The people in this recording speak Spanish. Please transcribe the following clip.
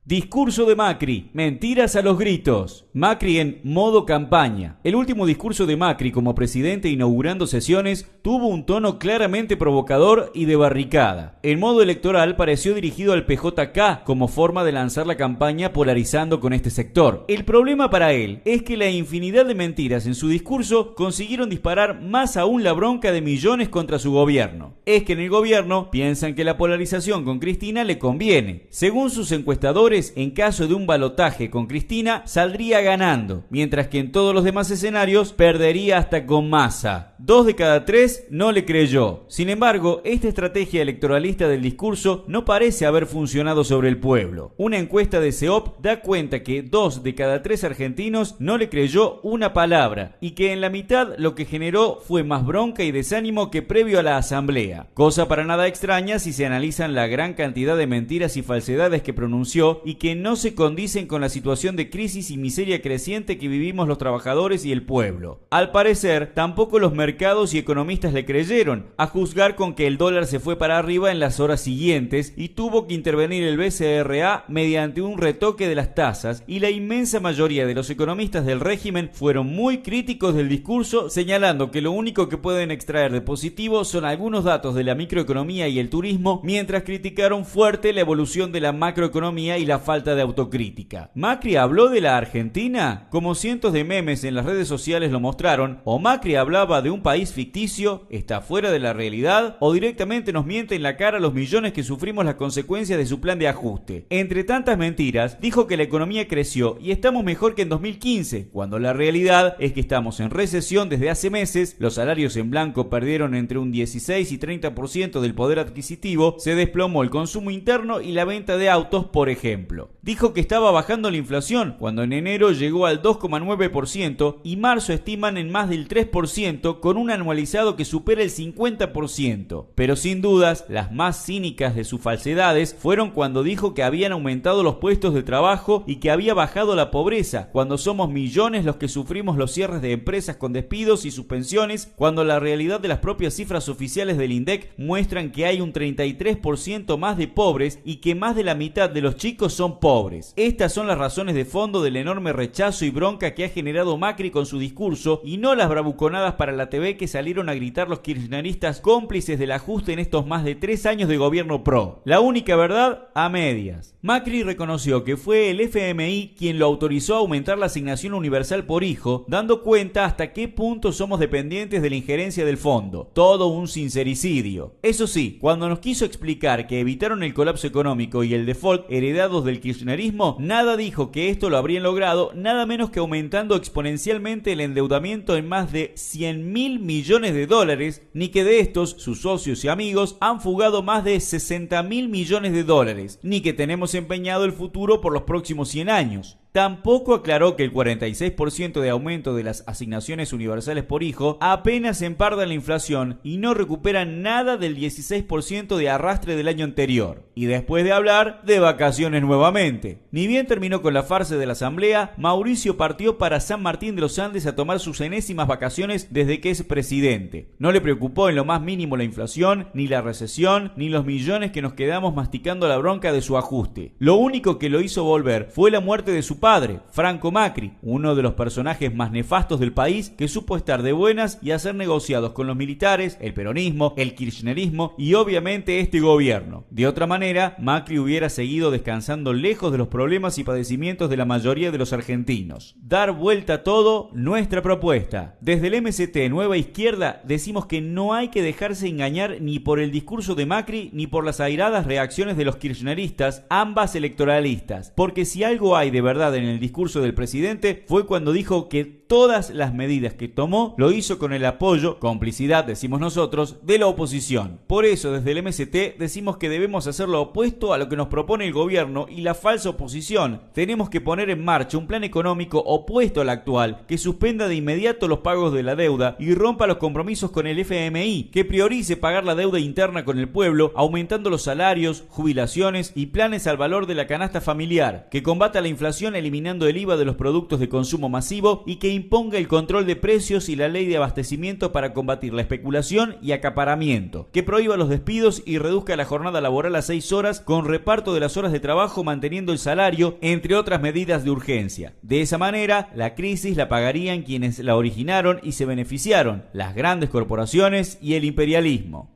Discurso de Macri, mentiras a los gritos. Macri en modo campaña. El último discurso de Macri como presidente inaugurando sesiones tuvo un tono claramente provocador y de barricada. En modo electoral pareció dirigido al PJK como forma de lanzar la campaña polarizando con este sector. El problema para él es que la infinidad de mentiras en su discurso consiguieron disparar más aún la bronca de millones contra su gobierno. Es que en el gobierno piensan que la polarización con Cristina le conviene. Según sus encuestadores, en caso de un balotaje con Cristina, saldría ganando, mientras que en todos los demás escenarios perdería hasta con Massa. 2 de cada 3 no le creyó. Sin embargo, esta estrategia electoralista del discurso no parece haber funcionado sobre el pueblo. Una encuesta de CEOP da cuenta que 2 de cada 3 argentinos no le creyó una palabra y que en la mitad lo que generó fue más bronca y desánimo que previo a la asamblea. Cosa para nada extraña si se analizan la gran cantidad de mentiras y falsedades que pronunció y que no se condicen con la situación de crisis y miseria creciente que vivimos los trabajadores y el pueblo. Al parecer, tampoco los mercados y economistas le creyeron, a juzgar con que el dólar se fue para arriba en las horas siguientes y tuvo que intervenir el BCRA mediante un retoque de las tasas, y la inmensa mayoría de los economistas del régimen fueron muy críticos del discurso, señalando que lo único que pueden extraer de positivo son algunos datos de la microeconomía y el turismo, mientras criticaron fuerte la evolución de la macroeconomía y la falta de autocrítica. ¿Macri habló de la Argentina? Como cientos de memes en las redes sociales lo mostraron, o Macri hablaba de un país ficticio, está fuera de la realidad, o directamente nos miente en la cara a los millones que sufrimos las consecuencias de su plan de ajuste. Entre tantas mentiras, dijo que la economía creció y estamos mejor que en 2015, cuando la realidad es que estamos en recesión desde hace meses, los salarios en blanco perdieron entre un 16 y 30% del poder adquisitivo, se desplomó el consumo interno y la venta de autos, por ejemplo. Dijo que estaba bajando la inflación, cuando en enero llegó al 2,9% y marzo estiman en más del 3%, con un anualizado que supera el 50%. Pero sin dudas, las más cínicas de sus falsedades fueron cuando dijo que habían aumentado los puestos de trabajo y que había bajado la pobreza, cuando somos millones los que sufrimos los cierres de empresas con despidos y suspensiones, cuando la realidad de las propias cifras oficiales del INDEC muestran que hay un 33% más de pobres y que más de la mitad de los chicos son pobres. Estas son las razones de fondo del enorme rechazo y bronca que ha generado Macri con su discurso, y no las bravuconadas para la TV que salieron a gritar los kirchneristas cómplices del ajuste en estos más de 3 años de gobierno pro. La única verdad a medias. Macri reconoció que fue el FMI quien lo autorizó a aumentar la asignación universal por hijo, dando cuenta hasta qué punto somos dependientes de la injerencia del fondo. Todo un sincericidio. Eso sí, cuando nos quiso explicar que evitaron el colapso económico y el default heredados del kirchnerismo, nada dijo que esto lo habrían logrado nada menos que aumentando exponencialmente el endeudamiento en más de 100.000 millones de dólares, ni que de estos sus socios y amigos han fugado más de 60.000 millones de dólares, ni que tenemos empeñado el futuro por los próximos 100 años. Tampoco aclaró que el 46% de aumento de las asignaciones universales por hijo apenas emparda la inflación y no recupera nada del 16% de arrastre del año anterior. Y después de hablar, de vacaciones nuevamente. Ni bien terminó con la farsa de la asamblea, Mauricio partió para San Martín de los Andes a tomar sus enésimas vacaciones desde que es presidente. No le preocupó en lo más mínimo la inflación, ni la recesión, ni los millones que nos quedamos masticando la bronca de su ajuste. Lo único que lo hizo volver fue la muerte de su padre, Franco Macri, uno de los personajes más nefastos del país, que supo estar de buenas y hacer negociados con los militares, el peronismo, el kirchnerismo y obviamente este gobierno. De otra manera, Macri hubiera seguido descansando lejos de los problemas y padecimientos de la mayoría de los argentinos. Dar vuelta a todo, nuestra propuesta. Desde el MST Nueva Izquierda decimos que no hay que dejarse engañar ni por el discurso de Macri ni por las airadas reacciones de los kirchneristas, ambas electoralistas, porque si algo hay de verdad en el discurso del presidente fue cuando dijo que todas las medidas que tomó lo hizo con el apoyo, complicidad decimos nosotros, de la oposición. Por eso desde el MST decimos que debemos hacer lo opuesto a lo que nos propone el gobierno y la falsa oposición. Tenemos que poner en marcha un plan económico opuesto al actual, que suspenda de inmediato los pagos de la deuda y rompa los compromisos con el FMI, que priorice pagar la deuda interna con el pueblo, aumentando los salarios, jubilaciones y planes al valor de la canasta familiar, que combata la inflación eliminando el IVA de los productos de consumo masivo y que imponga el control de precios y la ley de abastecimiento para combatir la especulación y acaparamiento, que prohíba los despidos y reduzca la jornada laboral a 6 horas con reparto de las horas de trabajo manteniendo el salario, entre otras medidas de urgencia. De esa manera, la crisis la pagarían quienes la originaron y se beneficiaron, las grandes corporaciones y el imperialismo.